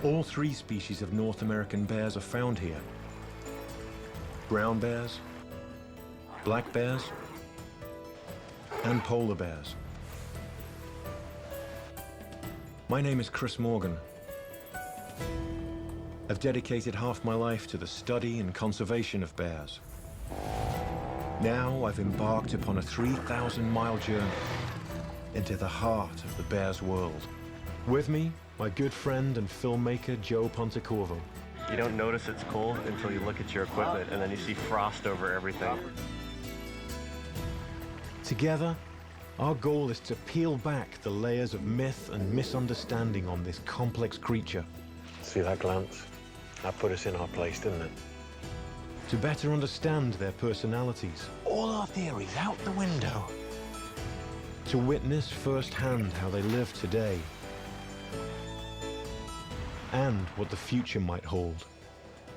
All three species of North American bears are found here. Brown bears, black bears, and polar bears. My name is Chris Morgan. I've dedicated half my life to the study and conservation of bears. Now I've embarked upon a 3,000-mile journey into the heart of the bear's world. With me, my good friend and filmmaker, Joe Pontecorvo. You don't notice it's cold until you look at your equipment and then you see frost over everything. Together, our goal is to peel back the layers of myth and misunderstanding on this complex creature. See that glance? That put us in our place, didn't it? To better understand their personalities. All our theories out the window. To witness firsthand how they live today. And what the future might hold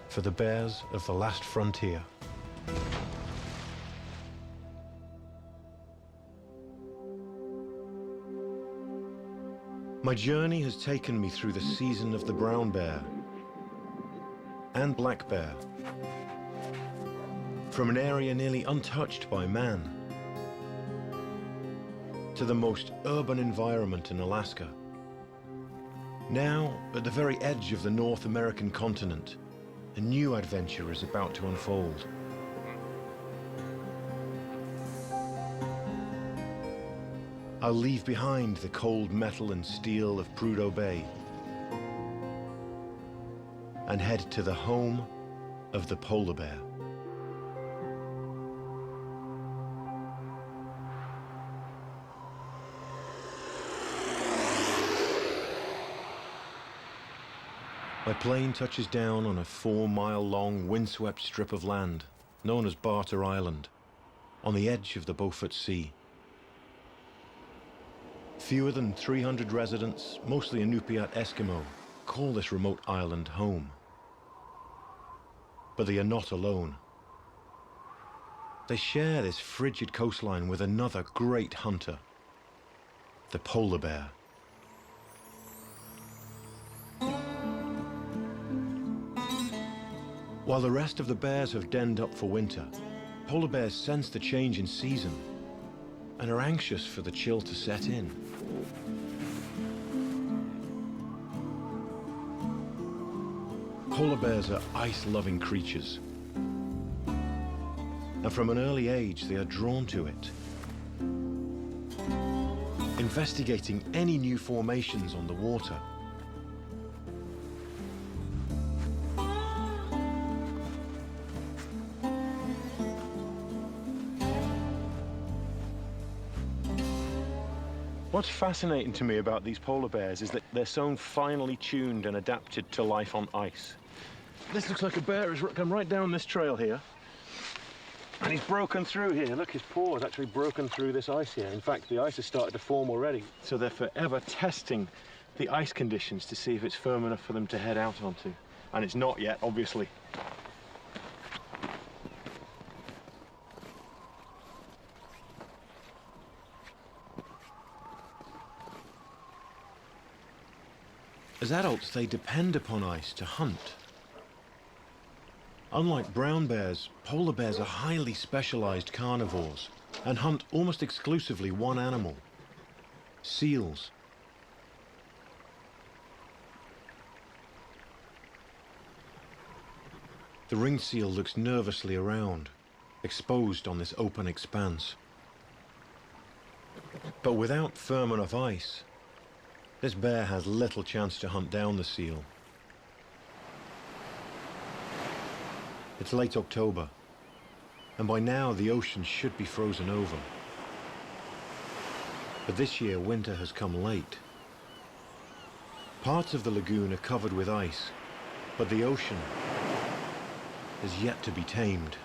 for the bears of the last frontier. My journey has taken me through the season of the brown bear and black bear, from an area nearly untouched by man to the most urban environment in Alaska. Now, at the very edge of the North American continent, a new adventure is about to unfold. I'll leave behind the cold metal and steel of Prudhoe Bay and head to the home of the polar bear. My plane touches down on a 4-mile-long windswept strip of land known as Barter Island, on the edge of the Beaufort Sea. Fewer than 300 residents, mostly Inupiat Eskimo, call this remote island home. But they are not alone. They share this frigid coastline with another great hunter, the polar bear. While the rest of the bears have denned up for winter, polar bears sense the change in season and are anxious for the chill to set in. Polar bears are ice-loving creatures, and from an early age they are drawn to it, investigating any new formations on the water. What's fascinating to me about these polar bears is that they're so finely tuned and adapted to life on ice. This looks like a bear has come right down this trail here, and he's broken through here. Look, his paw has actually broken through this ice here. In fact, the ice has started to form already. So they're forever testing the ice conditions to see if it's firm enough for them to head out onto. And it's not yet, obviously. As adults, they depend upon ice to hunt. Unlike brown bears, polar bears are highly specialized carnivores and hunt almost exclusively one animal: seals. The ringed seal looks nervously around, exposed on this open expanse. But without firm enough ice, this bear has little chance to hunt down the seal. It's late October, and by now the ocean should be frozen over. But this year winter has come late. Parts of the lagoon are covered with ice, but the ocean is yet to be tamed.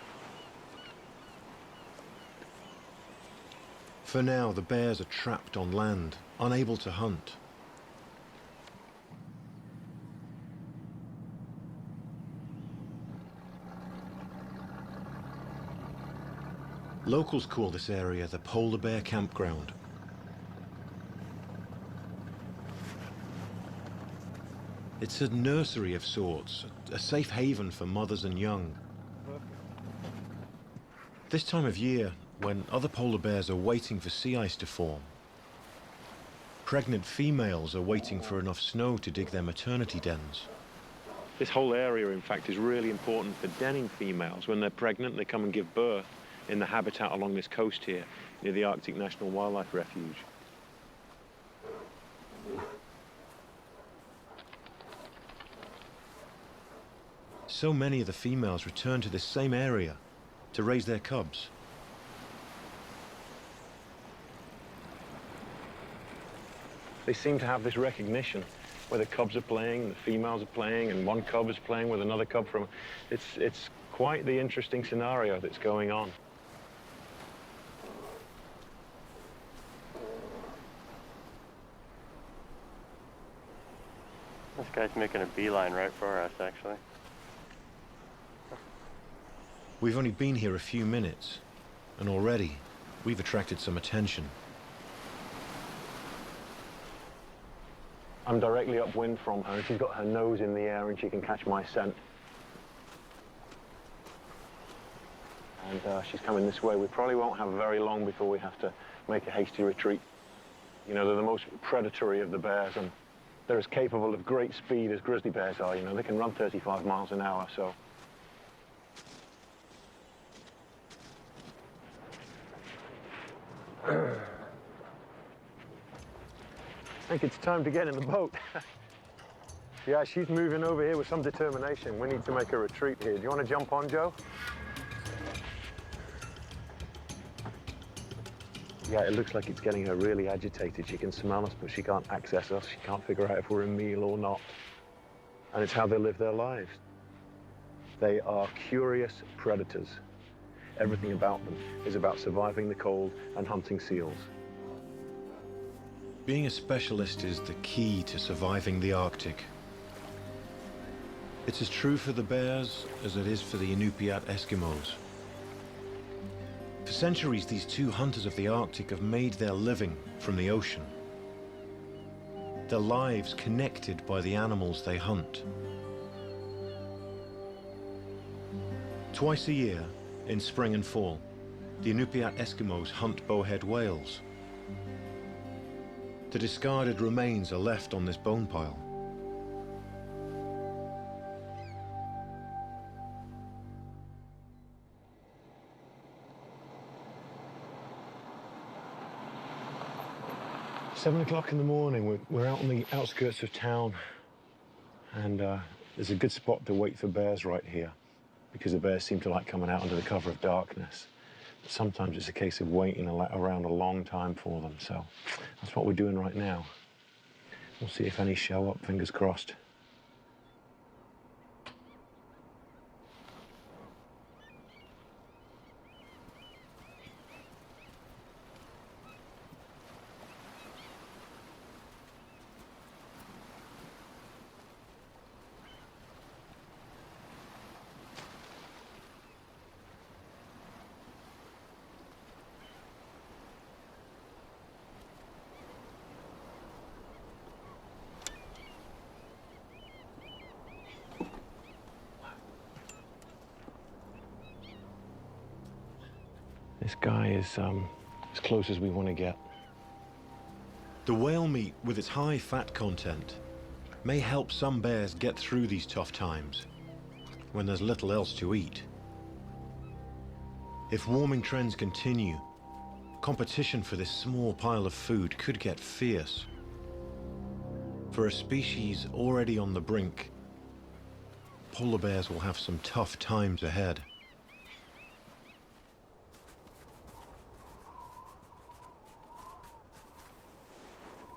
For now, the bears are trapped on land, unable to hunt. Locals call this area the Polar Bear Campground. It's a nursery of sorts, a safe haven for mothers and young. This time of year, when other polar bears are waiting for sea ice to form, pregnant females are waiting for enough snow to dig their maternity dens. This whole area, in fact, is really important for denning females. When they're pregnant, they come and give birth in the habitat along this coast here, near the Arctic National Wildlife Refuge. So many of the females return to this same area to raise their cubs. They seem to have this recognition where the cubs are playing, the females are playing, and one cub is playing with another cub from... It's quite the interesting scenario that's going on. This guy's making a beeline right for us, actually. We've only been here a few minutes, and already we've attracted some attention. I'm directly upwind from her, and she's got her nose in the air and she can catch my scent. And she's coming this way. We probably won't have very long before we have to make a hasty retreat. You know, they're the most predatory of the bears, and they're as capable of great speed as grizzly bears are. You know, they can run 35 miles an hour, so... I think it's time to get in the boat. Yeah, she's moving over here with some determination. We need to make a retreat here. Do you want to jump on, Joe? Yeah, it looks like it's getting her really agitated. She can smell us, but she can't access us. She can't figure out if we're a meal or not. And it's how they live their lives. They are curious predators. Everything about them is about surviving the cold and hunting seals. Being a specialist is the key to surviving the Arctic. It's as true for the bears as it is for the Inupiat Eskimos. For centuries, these two hunters of the Arctic have made their living from the ocean. Their lives connected by the animals they hunt. Twice a year, in spring and fall, the Inupiat Eskimos hunt bowhead whales. The discarded remains are left on this bone pile. It's 7 o'clock in the morning. We're out on the outskirts of town, and there's a good spot to wait for bears right here, because the bears seem to like coming out under the cover of darkness. But sometimes it's a case of waiting around a long time for them, so that's what we're doing right now. We'll see if any show up, fingers crossed. This guy is as close as we want to get. The whale meat, with its high fat content, may help some bears get through these tough times when there's little else to eat. If warming trends continue, competition for this small pile of food could get fierce. For a species already on the brink, polar bears will have some tough times ahead.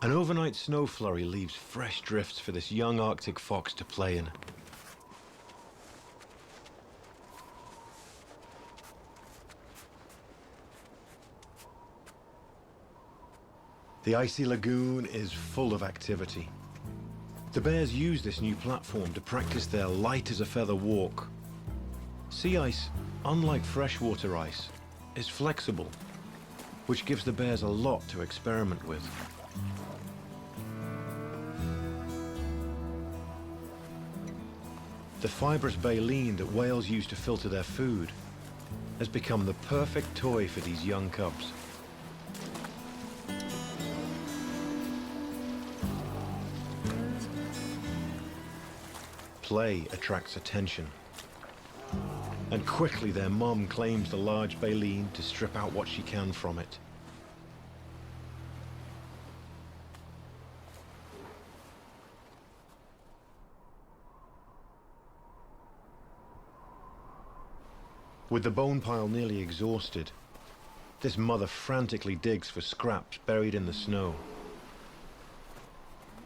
An overnight snow flurry leaves fresh drifts for this young Arctic fox to play in. The icy lagoon is full of activity. The bears use this new platform to practice their light-as-a-feather walk. Sea ice, unlike freshwater ice, is flexible, which gives the bears a lot to experiment with. The fibrous baleen that whales use to filter their food has become the perfect toy for these young cubs. Play attracts attention, and quickly their mum claims the large baleen to strip out what she can from it. With the bone pile nearly exhausted, this mother frantically digs for scraps buried in the snow.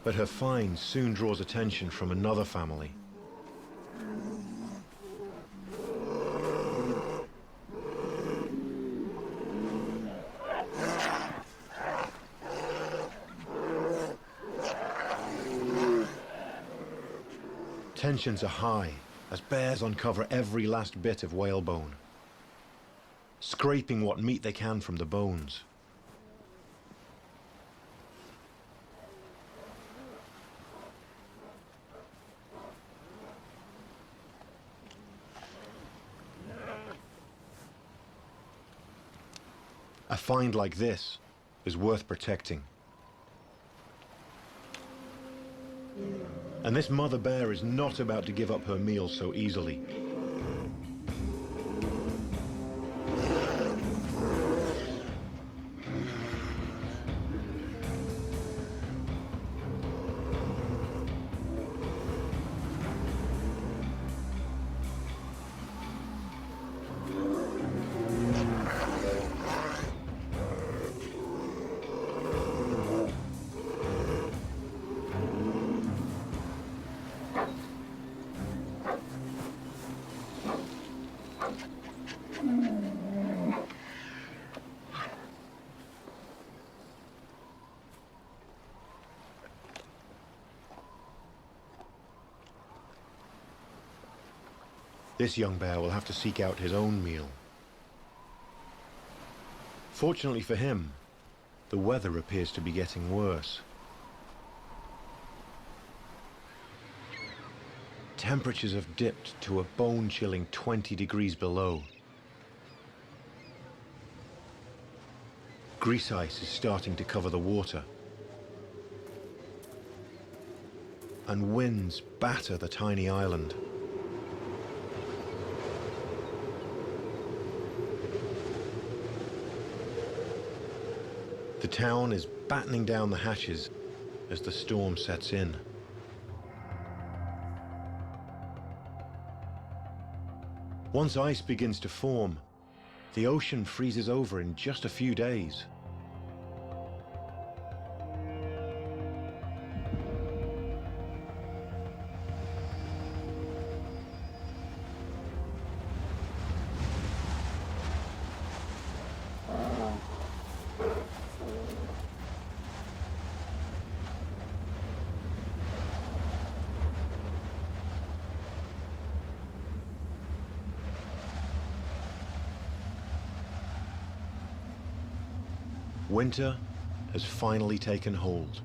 But her find soon draws attention from another family. Tensions are high as bears uncover every last bit of whalebone, scraping what meat they can from the bones. A find like this is worth protecting. And this mother bear is not about to give up her meal so easily. This young bear will have to seek out his own meal. Fortunately for him, the weather appears to be getting worse. Temperatures have dipped to a bone-chilling 20 degrees below. Grease ice is starting to cover the water, and winds batter the tiny island. The town is battening down the hatches as the storm sets in. Once ice begins to form, the ocean freezes over in just a few days. Winter has finally taken hold.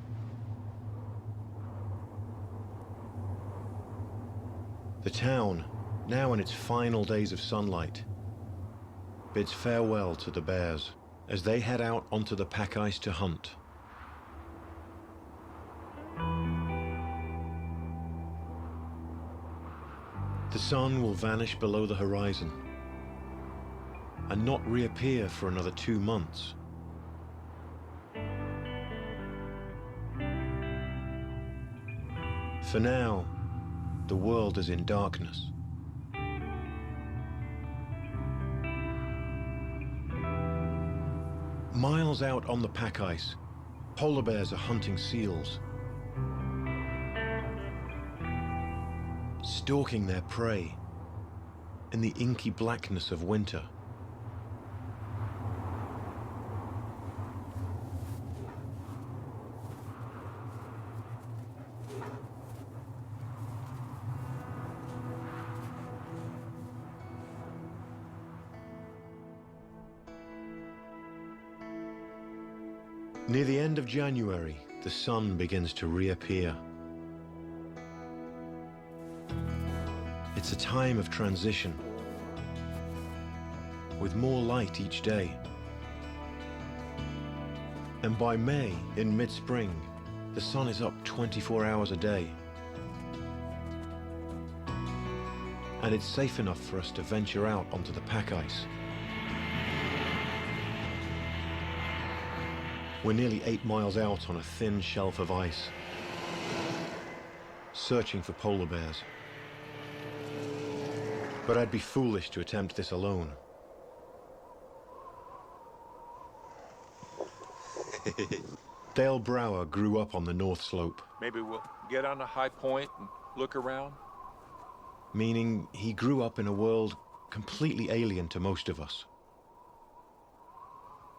The town, now in its final days of sunlight, bids farewell to the bears as they head out onto the pack ice to hunt. The sun will vanish below the horizon and not reappear for another 2 months. For now, the world is in darkness. Miles out on the pack ice, polar bears are hunting seals, stalking their prey in the inky blackness of winter. Near the end of January, the sun begins to reappear. It's a time of transition, with more light each day. And by May, in mid-spring, the sun is up 24 hours a day. And it's safe enough for us to venture out onto the pack ice. We're nearly 8 miles out on a thin shelf of ice, searching for polar bears. But I'd be foolish to attempt this alone. Dale Brower grew up on the North Slope. Maybe we'll get on a high point and look around. Meaning he grew up in a world completely alien to most of us.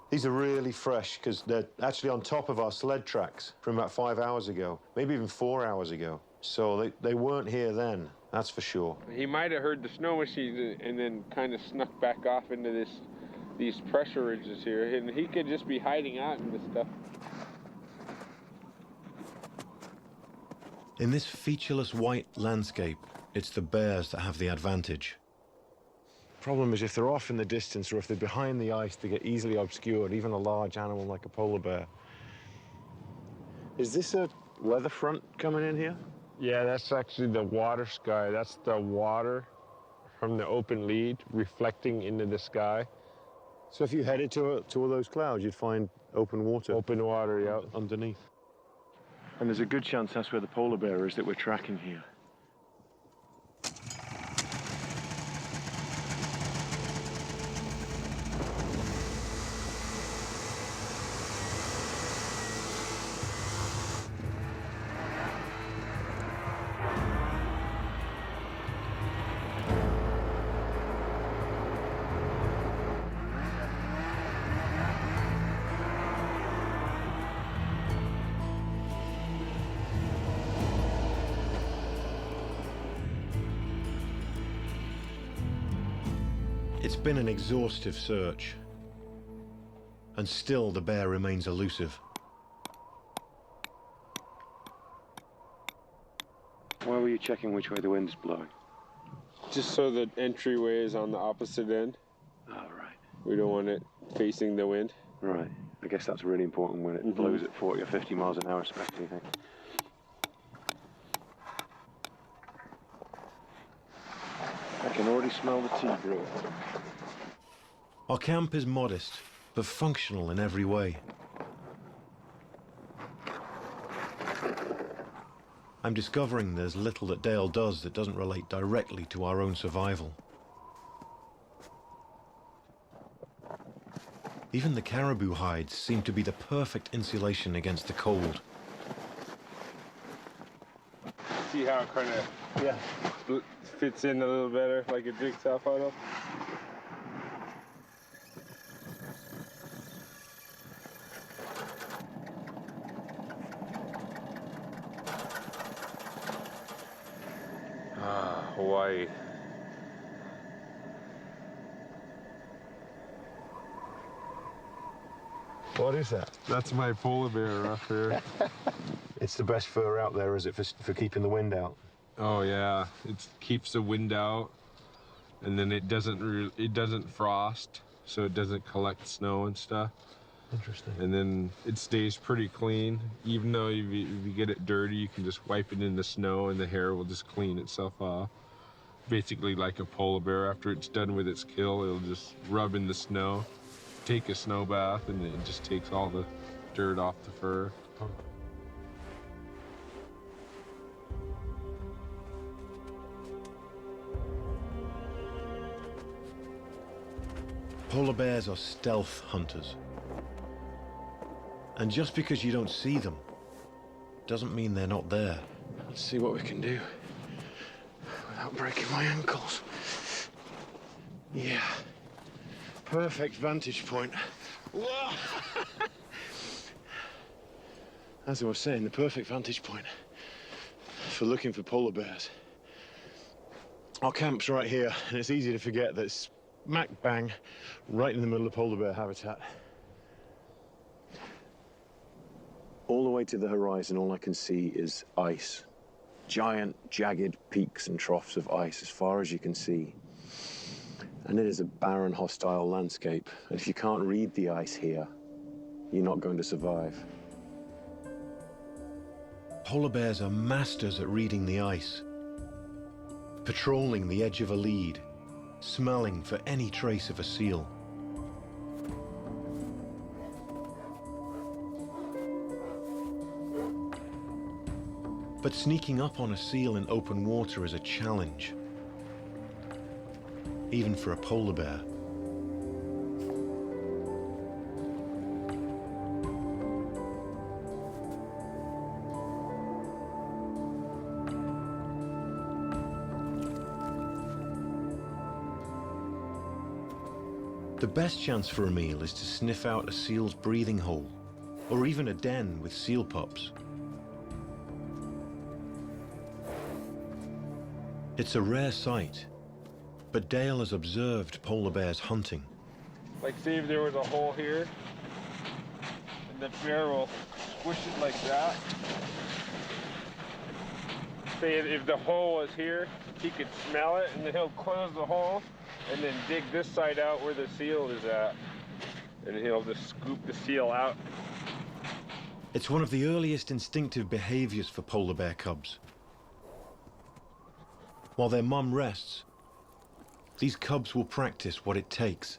These are really fresh because they're actually on top of our sled tracks from about 5 hours ago, maybe even 4 hours ago. So they weren't here then, that's for sure. He might have heard the snow machines and then kind of snuck back off into these pressure ridges here, and he could just be hiding out in this stuff. In this featureless white landscape, it's the bears that have the advantage. Problem is, if they're off in the distance or if they're behind the ice, they get easily obscured, even a large animal like a polar bear. Is this a weather front coming in here? Yeah, that's actually the water sky. That's the water from the open lead reflecting into the sky. So if you headed to all those clouds, you'd find open water? Open water, yeah. Underneath. And there's a good chance that's where the polar bear is that we're tracking here. It's been an exhaustive search, and still the bear remains elusive. Why were you checking which way the wind's blowing? Just so the entryway is on the opposite end. Oh, right. We don't want it facing the wind. Right. I guess that's really important when it blows at 40 or 50 miles an hour, especially, I think. I can already smell the tea brewing. Our camp is modest, but functional in every way. I'm discovering there's little that Dale does that doesn't relate directly to our own survival. Even the caribou hides seem to be the perfect insulation against the cold. See how it kind of fits in a little better, like a jigsaw puzzle? Hawaii. What is that? That's my polar bear up here. It's the best fur out there, is it, for keeping the wind out? Oh yeah, it keeps the wind out, and then it doesn't frost, so it doesn't collect snow and stuff. Interesting. And then it stays pretty clean. Even though if you get it dirty, you can just wipe it in the snow, and the hair will just clean itself off. Basically like a polar bear. After it's done with its kill, it'll just rub in the snow, take a snow bath, and it just takes all the dirt off the fur. Polar bears are stealth hunters. And just because you don't see them doesn't mean they're not there. Let's see what we can do without breaking my ankles. Yeah. Perfect vantage point. Whoa! As I was saying, the perfect vantage point for looking for polar bears. Our camp's right here, and it's easy to forget that it's smack bang right in the middle of polar bear habitat. All the way to the horizon, all I can see is ice. giant, jagged peaks and troughs of ice as far as you can see. And it is a barren, hostile landscape. And if you can't read the ice here, you're not going to survive. Polar bears are masters at reading the ice, patrolling the edge of a lead, smelling for any trace of a seal. But sneaking up on a seal in open water is a challenge, even for a polar bear. The best chance for a meal is to sniff out a seal's breathing hole, or even a den with seal pups. It's a rare sight, but Dale has observed polar bears hunting. Like, see if there was a hole here, and the bear will squish it like that. Say if the hole was here, he could smell it, and then he'll close the hole, and then dig this side out where the seal is at. And he'll just scoop the seal out. It's one of the earliest instinctive behaviors for polar bear cubs. While their mum rests, these cubs will practice what it takes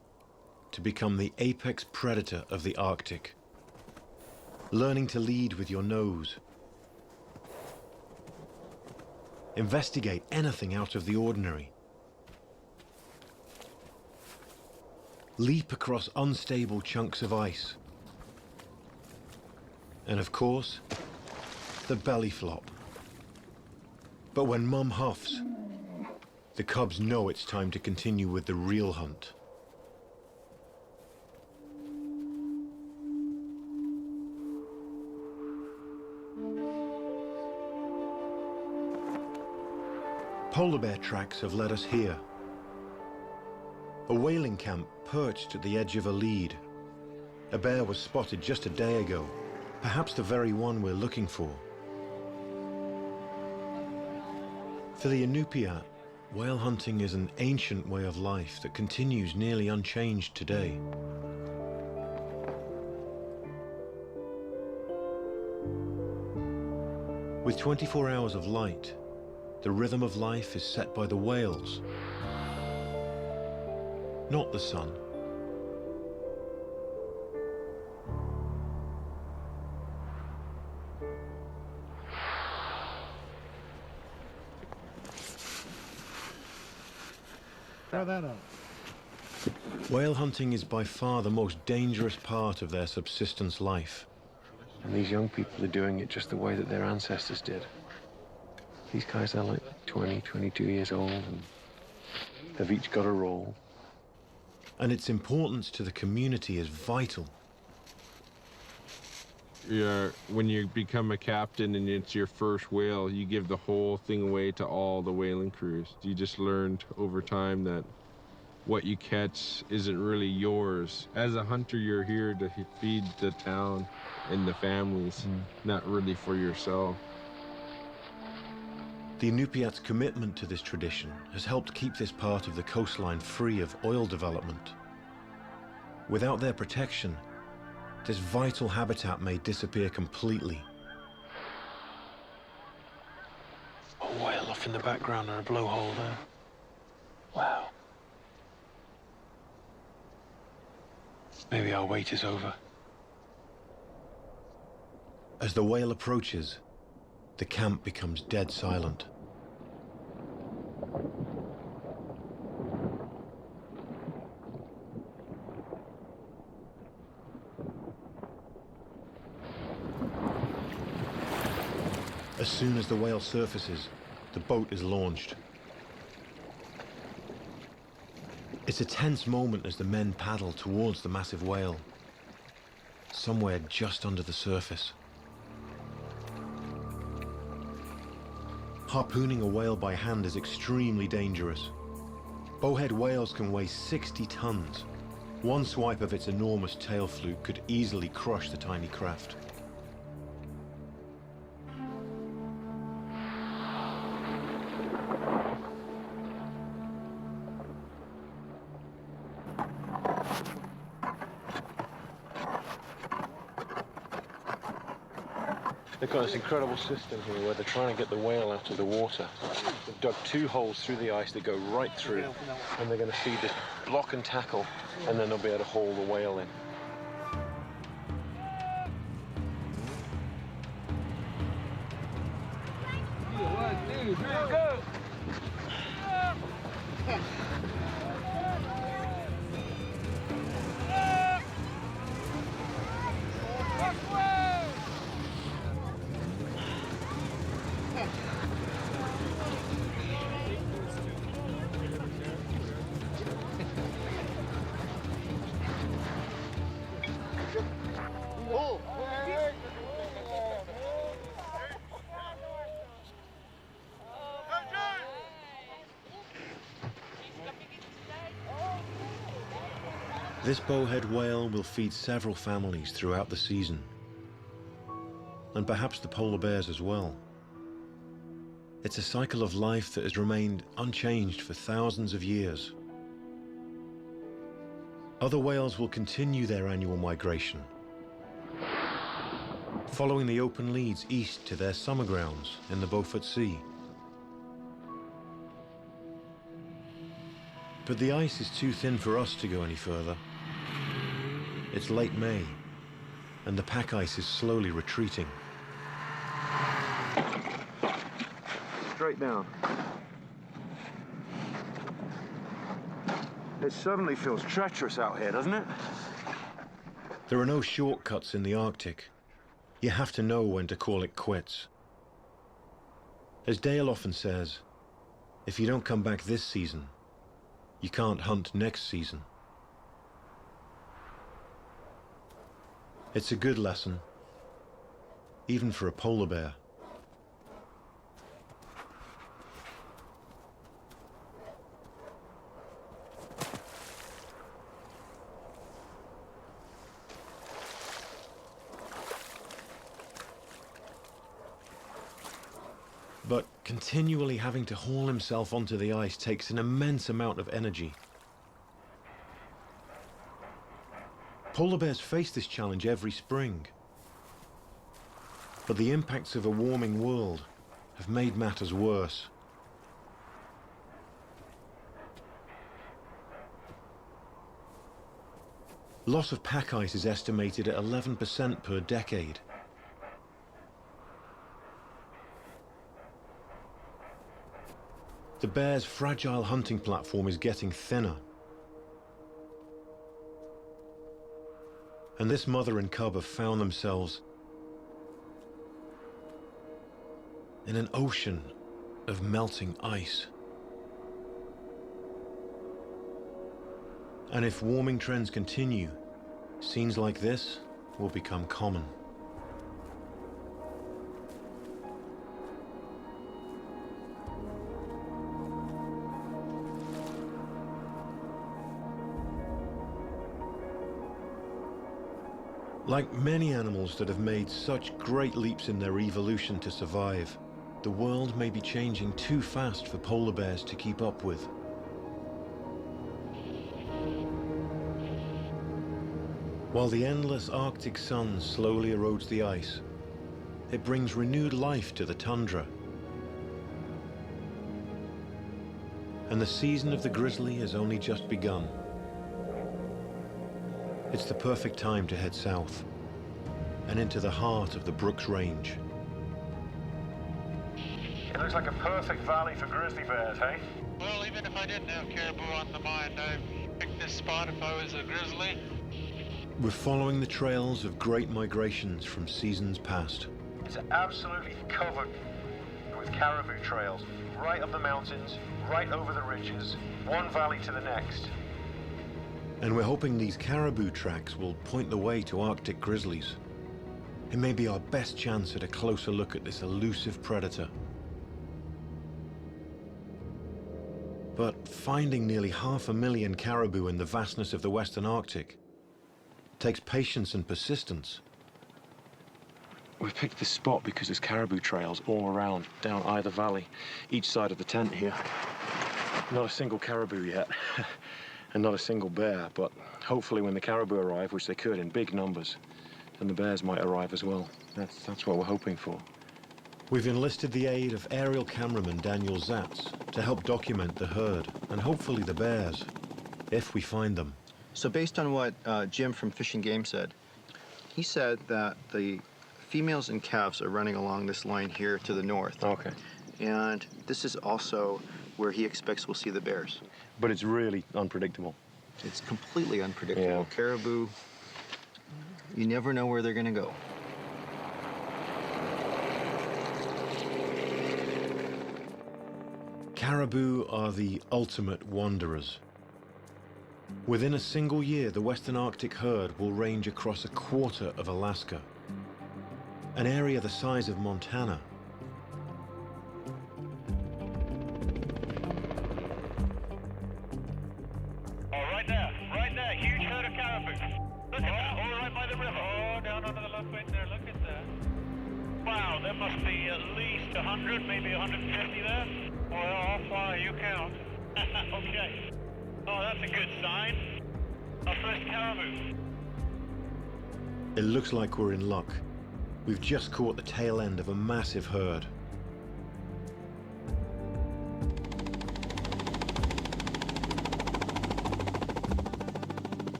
to become the apex predator of the Arctic. Learning to lead with your nose. Investigate anything out of the ordinary. Leap across unstable chunks of ice. And of course, the belly flop. But when mum huffs, the cubs know it's time to continue with the real hunt. Polar bear tracks have led us here. A whaling camp perched at the edge of a lead. A bear was spotted just a day ago, perhaps the very one we're looking for. For the Inupiat, whale hunting is an ancient way of life that continues nearly unchanged today. With 24 hours of light, the rhythm of life is set by the whales, not the sun. Throw that up. Whale hunting is by far the most dangerous part of their subsistence life. And these young people are doing it just the way that their ancestors did. These guys are like 20, 22 years old and they've each got a role. And its importance to the community is vital. Yeah, when you become a captain and it's your first whale, you give the whole thing away to all the whaling crews. You just learned over time that what you catch isn't really yours. As a hunter, you're here to feed the town and the families, not really for yourself. The Inupiat's commitment to this tradition has helped keep this part of the coastline free of oil development. Without their protection, this vital habitat may disappear completely. A whale off in the background and a blowhole there. Wow. Maybe our wait is over. As the whale approaches, the camp becomes dead silent. As soon as the whale surfaces, the boat is launched. It's a tense moment as the men paddle towards the massive whale, somewhere just under the surface. Harpooning a whale by hand is extremely dangerous. Bowhead whales can weigh 60 tons. One swipe of its enormous tail fluke could easily crush the tiny craft. They've got this incredible system here where they're trying to get the whale out of the water. They've dug 2 holes through the ice that go right through, and they're going to feed this block and tackle, and then they'll be able to haul the whale in. This bowhead whale will feed several families throughout the season, and perhaps the polar bears as well. It's a cycle of life that has remained unchanged for thousands of years. Other whales will continue their annual migration, following the open leads east to their summer grounds in the Beaufort Sea. But the ice is too thin for us to go any further. It's late May, and the pack ice is slowly retreating. Straight down. It suddenly feels treacherous out here, doesn't it? There are no shortcuts in the Arctic. You have to know when to call it quits. As Dale often says, if you don't come back this season, you can't hunt next season. It's a good lesson, even for a polar bear. But continually having to haul himself onto the ice takes an immense amount of energy. Polar bears face this challenge every spring. But the impacts of a warming world have made matters worse. Loss of pack ice is estimated at 11% per decade. The bear's fragile hunting platform is getting thinner. And this mother and cub have found themselves in an ocean of melting ice. And if warming trends continue, scenes like this will become common. Like many animals that have made such great leaps in their evolution to survive, the world may be changing too fast for polar bears to keep up with. While the endless Arctic sun slowly erodes the ice, it brings renewed life to the tundra. And the season of the grizzly has only just begun. It's the perfect time to head south and into the heart of the Brooks Range. It looks like a perfect valley for grizzly bears, hey? Well, even if I didn't have caribou on the mind, I'd pick this spot if I was a grizzly. We're following the trails of great migrations from seasons past. It's absolutely covered with caribou trails, right up the mountains, right over the ridges, one valley to the next. And we're hoping these caribou tracks will point the way to Arctic grizzlies. It may be our best chance at a closer look at this elusive predator. But finding nearly 500,000 caribou in the vastness of the Western Arctic takes patience and persistence. We picked this spot because there's caribou trails all around, down either valley, each side of the tent here. Not a single caribou yet, and not a single bear, but hopefully when the caribou arrive, which they could in big numbers, then the bears might arrive as well. That's what we're hoping for. We've enlisted the aid of aerial cameraman Daniel Zatz to help document the herd, and hopefully the bears, if we find them. So based on what Jim from Fish and Game said, he said that the females and calves are running along this line here to the north. Okay. And this is also where he expects we'll see the bears. But it's really unpredictable. It's completely unpredictable. Yeah. Caribou, you never know where they're going to go. Caribou are the ultimate wanderers. Within a single year, the Western Arctic herd will range across a quarter of Alaska, an area the size of Montana. Right there, huge herd of caribou. Look at that, all right by the river. Oh, down under the left wing there, look at that. Wow, there must be at least 100, maybe 150 there. Well, how far you count? Okay. Oh, that's a good sign. Our first caribou. It looks like we're in luck. We've just caught the tail end of a massive herd.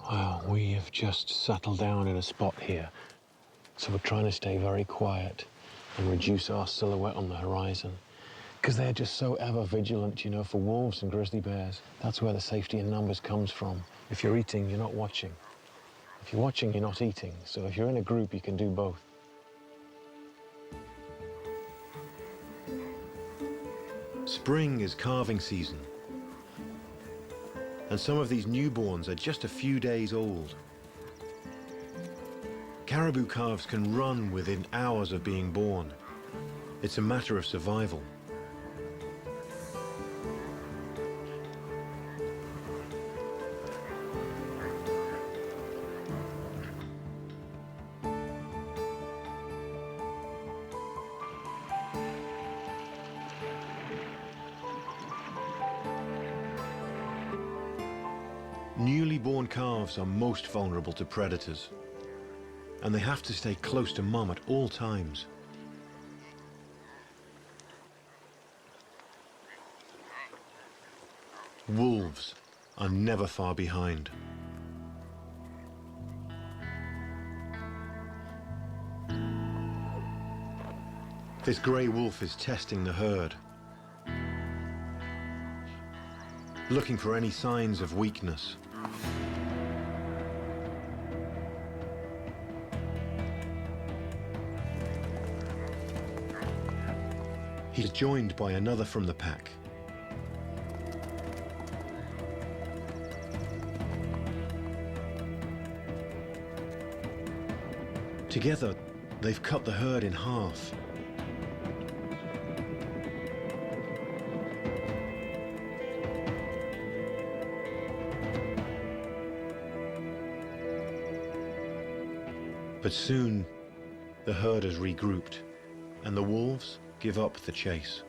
Well, we have just settled down in a spot here, so we're trying to stay very quiet and reduce our silhouette on the horizon, because they're just so ever vigilant, you know, for wolves and grizzly bears. That's where the safety in numbers comes from. If you're eating, you're not watching. If you're watching, you're not eating. So if you're in a group, you can do both. Spring is calving season, and some of these newborns are just a few days old. Caribou calves can run within hours of being born. It's a matter of survival. Newly born calves are most vulnerable to predators, and they have to stay close to mum at all times. Wolves are never far behind. This grey wolf is testing the herd, looking for any signs of weakness. He's joined by another from the pack. Together, they've cut the herd in half. But soon, the herd has regrouped, and the wolves give up the chase.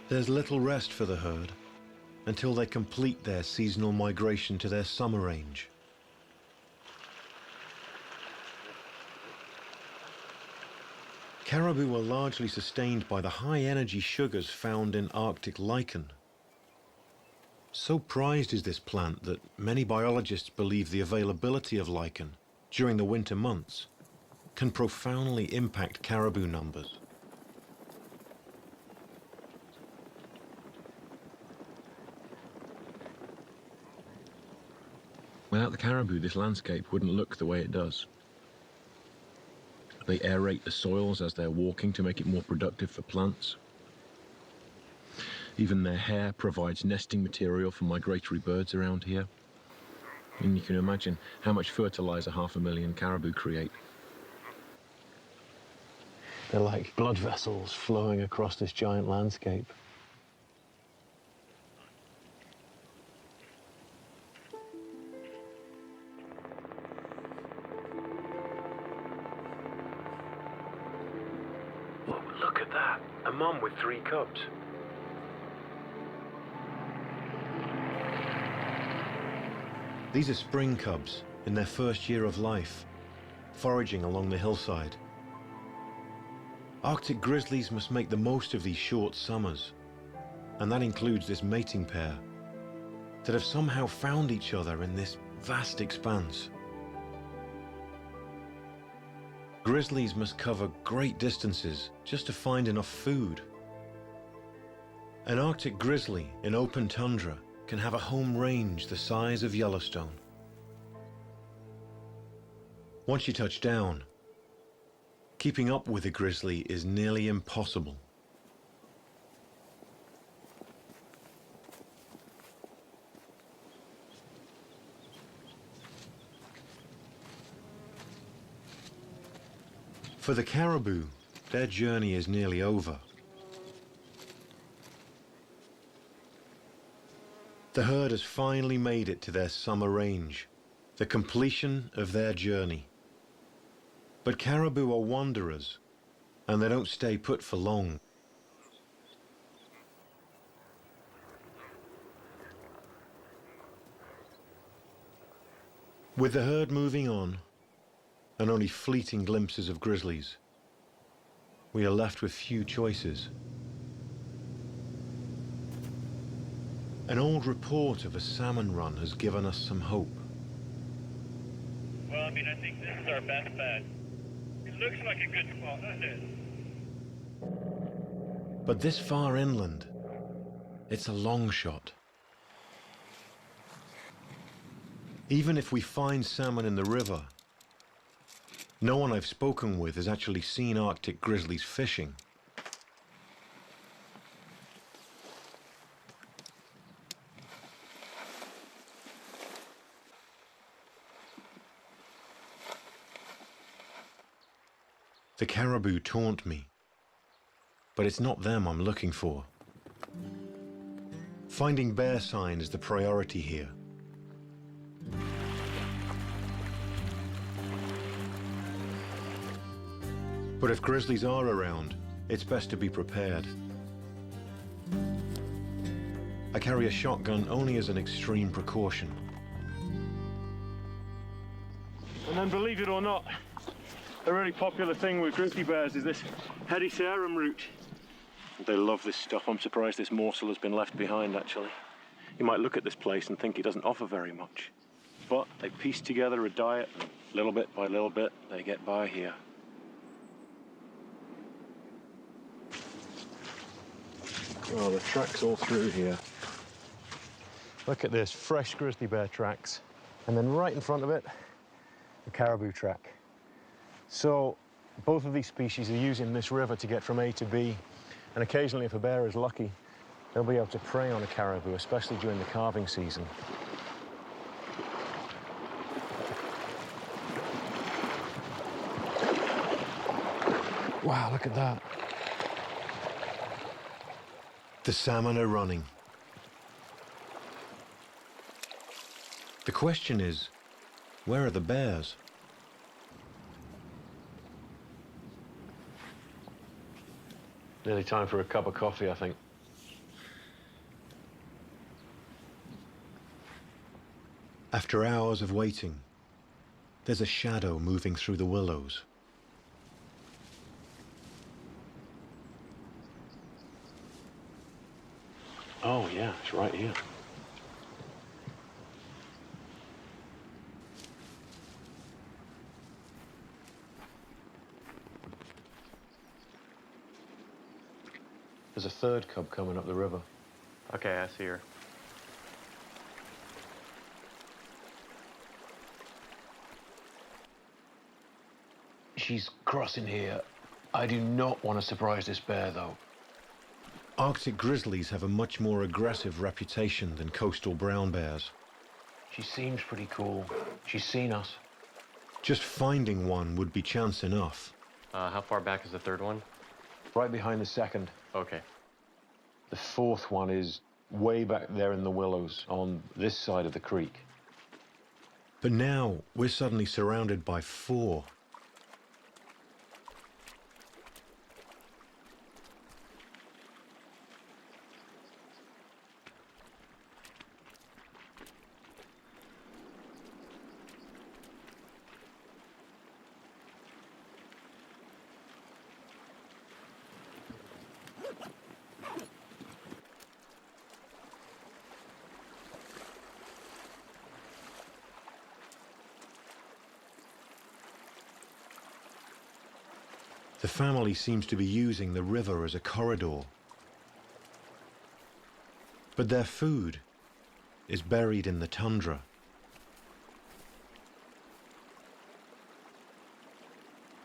There's little rest for the herd until they complete their seasonal migration to their summer range. Caribou are largely sustained by the high-energy sugars found in Arctic lichen. So prized is this plant that many biologists believe the availability of lichen during the winter months can profoundly impact caribou numbers. Without the caribou, this landscape wouldn't look the way it does. They aerate the soils as they're walking to make it more productive for plants. Even their hair provides nesting material for migratory birds around here. And you can imagine how much fertilizer 500,000 caribou create. They're like blood vessels flowing across this giant landscape. Oh, look at that. A mom with 3 cubs. These are spring cubs in their first year of life, foraging along the hillside. Arctic grizzlies must make the most of these short summers, and that includes this mating pair that have somehow found each other in this vast expanse. Grizzlies must cover great distances just to find enough food. An Arctic grizzly in open tundra can have a home range the size of Yellowstone. Once you touch down, keeping up with a grizzly is nearly impossible. For the caribou, their journey is nearly over. The herd has finally made it to their summer range, the completion of their journey. But caribou are wanderers, and they don't stay put for long. With the herd moving on, and only fleeting glimpses of grizzlies, we are left with few choices. An old report of a salmon run has given us some hope. Well, I mean, I think this is our best bet. It looks like a good spot, doesn't it? But this far inland, it's a long shot. Even if we find salmon in the river, no one I've spoken with has actually seen Arctic grizzlies fishing. The caribou taunt me, but it's not them I'm looking for. Finding bear sign is the priority here. But if grizzlies are around, it's best to be prepared. I carry a shotgun only as an extreme precaution. And then, believe it or not, a really popular thing with grizzly bears is this Hedysarum root. They love this stuff. I'm surprised this morsel has been left behind, actually. You might look at this place and think it doesn't offer very much. But they piece together a diet, and little bit by little bit, they get by here. Oh, the tracks all through here. Look at this, fresh grizzly bear tracks. And then right in front of it, the caribou track. So both of these species are using this river to get from A to B. And occasionally, if a bear is lucky, they'll be able to prey on a caribou, especially during the calving season. Wow, look at that. The salmon are running. The question is, where are the bears? Nearly time for a cup of coffee, I think. After hours of waiting, there's a shadow moving through the willows. Oh, yeah, it's right here. There's a third cub coming up the river. Okay, I see her. She's crossing here. I do not want to surprise this bear, though. Arctic grizzlies have a much more aggressive reputation than coastal brown bears. She seems pretty cool. She's seen us. Just finding one would be chance enough. How far back is the third one? Right behind the second. Okay. The fourth one is way back there in the willows on this side of the creek. But now we're suddenly surrounded by 4. The family seems to be using the river as a corridor. But their food is buried in the tundra.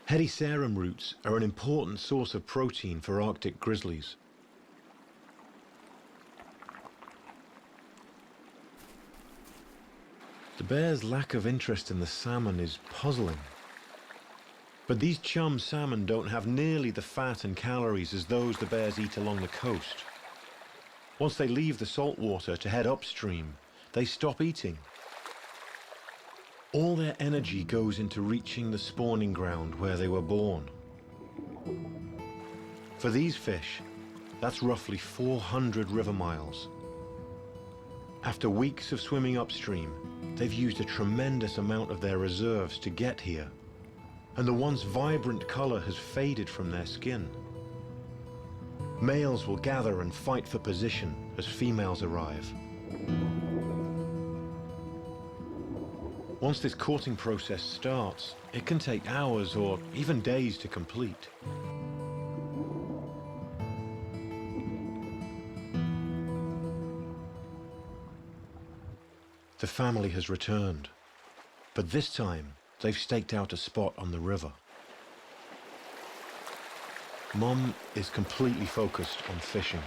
Hedysarum roots are an important source of protein for Arctic grizzlies. The bear's lack of interest in the salmon is puzzling. But these chum salmon don't have nearly the fat and calories as those the bears eat along the coast. Once they leave the saltwater to head upstream, they stop eating. All their energy goes into reaching the spawning ground where they were born. For these fish, that's roughly 400 river miles. After weeks of swimming upstream, they've used a tremendous amount of their reserves to get here, and the once vibrant color has faded from their skin. Males will gather and fight for position as females arrive. Once this courting process starts, it can take hours or even days to complete. The family has returned, but this time they've staked out a spot on the river. Mom is completely focused on fishing.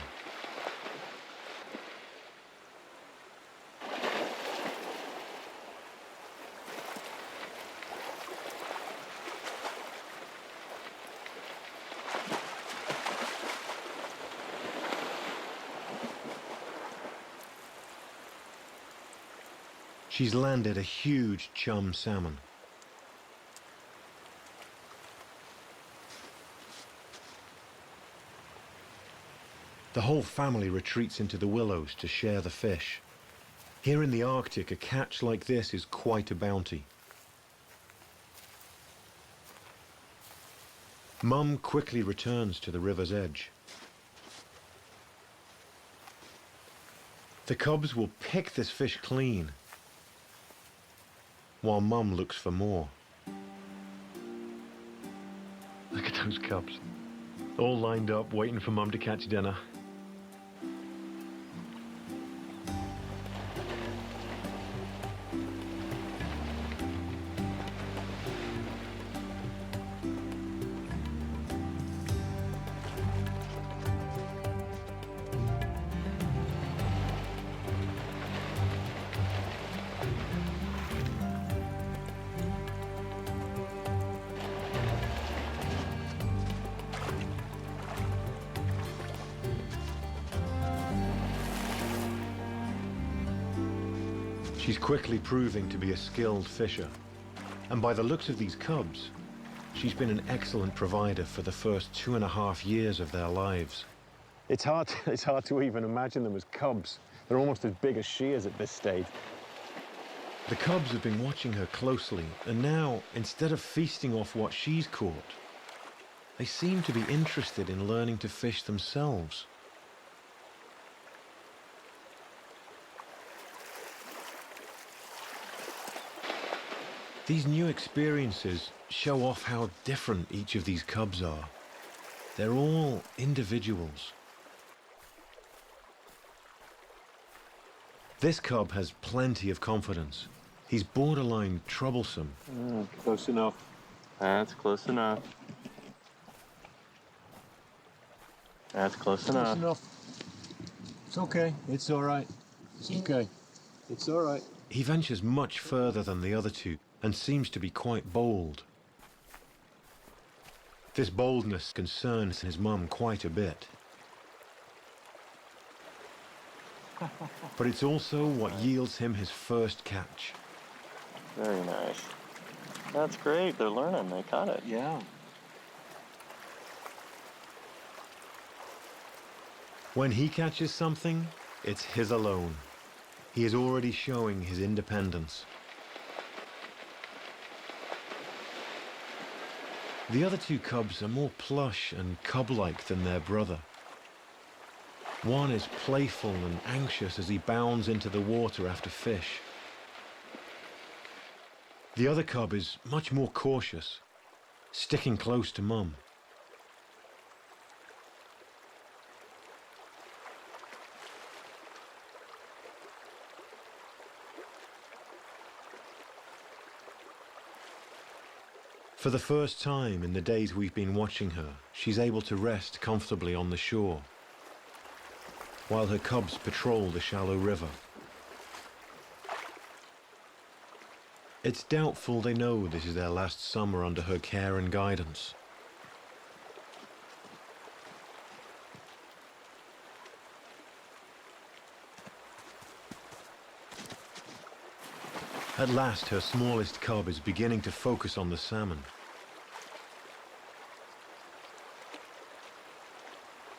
She's landed a huge chum salmon. The whole family retreats into the willows to share the fish. Here in the Arctic, a catch like this is quite a bounty. Mum quickly returns to the river's edge. The cubs will pick this fish clean, while Mum looks for more. Look at those cubs, all lined up, waiting for Mum to catch dinner. She's quickly proving to be a skilled fisher. And by the looks of these cubs, she's been an excellent provider for the first 2.5 years of their lives. It's hard to even imagine them as cubs. They're almost as big as she is at this stage. The cubs have been watching her closely, and now, instead of feasting off what she's caught, they seem to be interested in learning to fish themselves. These new experiences show off how different each of these cubs are. They're all individuals. This cub has plenty of confidence. He's borderline troublesome. Close enough. That's close enough. That's close enough. It's okay. It's all right. It's okay. It's all right. He ventures much further than the other two and seems to be quite bold. This boldness concerns his mum quite a bit. But it's also what yields him his first catch. Very nice. That's great. They're learning. They caught it. Yeah. When he catches something, it's his alone. He is already showing his independence. The other two cubs are more plush and cub-like than their brother. One is playful and anxious as he bounds into the water after fish. The other cub is much more cautious, sticking close to Mum. For the first time in the days we've been watching her, she's able to rest comfortably on the shore, while her cubs patrol the shallow river. It's doubtful they know this is their last summer under her care and guidance. At last, her smallest cub is beginning to focus on the salmon.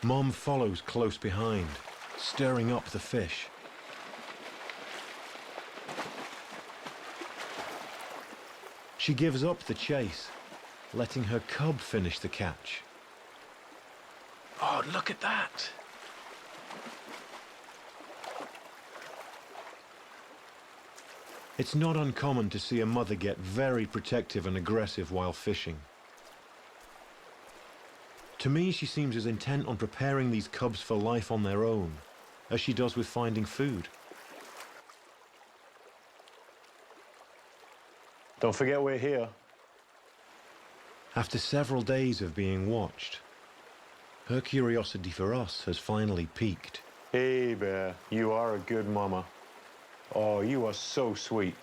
Mom follows close behind, stirring up the fish. She gives up the chase, letting her cub finish the catch. Oh, look at that! It's not uncommon to see a mother get very protective and aggressive while fishing. To me, she seems as intent on preparing these cubs for life on their own as she does with finding food. Don't forget we're here. After several days of being watched, her curiosity for us has finally peaked. Hey, Bear, you are a good mama. Oh, you are so sweet.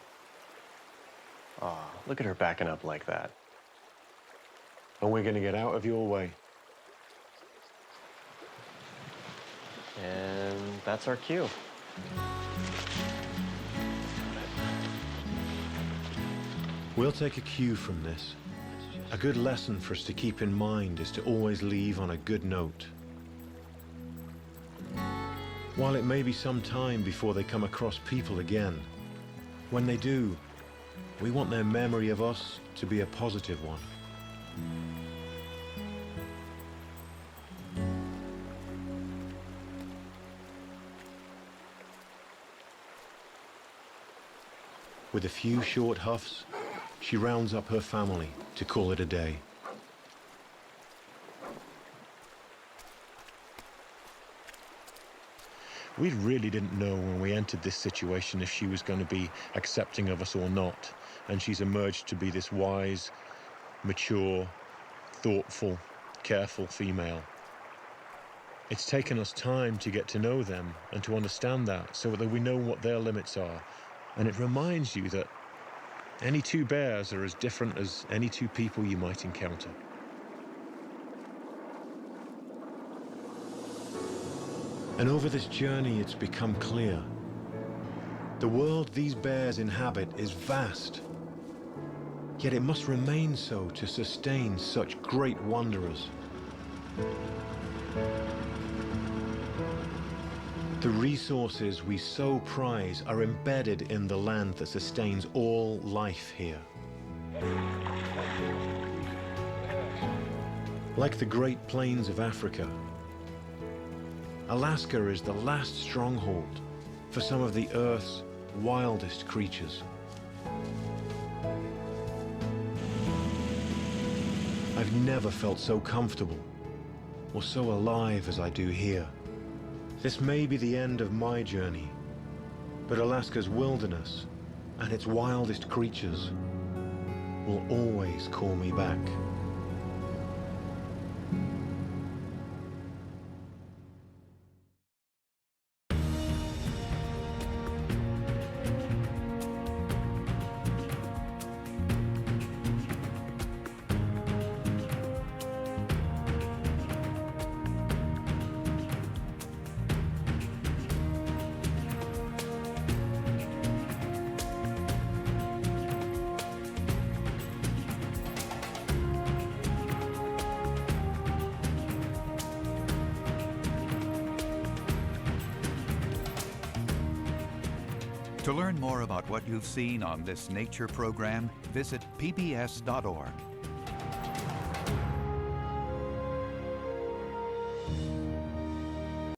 Aw, look at her backing up like that. And we're going to get out of your way. And that's our cue. We'll take a cue from this. A good lesson for us to keep in mind is to always leave on a good note. While it may be some time before they come across people again, when they do, we want their memory of us to be a positive one. With a few short huffs, she rounds up her family to call it a day. We really didn't know when we entered this situation if she was going to be accepting of us or not. And she's emerged to be this wise, mature, thoughtful, careful female. It's taken us time to get to know them and to understand that so that we know what their limits are. And it reminds you that any two bears are as different as any two people you might encounter. And over this journey, it's become clear. The world these bears inhabit is vast, yet it must remain so to sustain such great wanderers. The resources we so prize are embedded in the land that sustains all life here. Like the Great Plains of Africa, Alaska is the last stronghold for some of the Earth's wildest creatures. I've never felt so comfortable or so alive as I do here. This may be the end of my journey, but Alaska's wilderness and its wildest creatures will always call me back. To learn more about what you've seen on this nature program, visit pbs.org.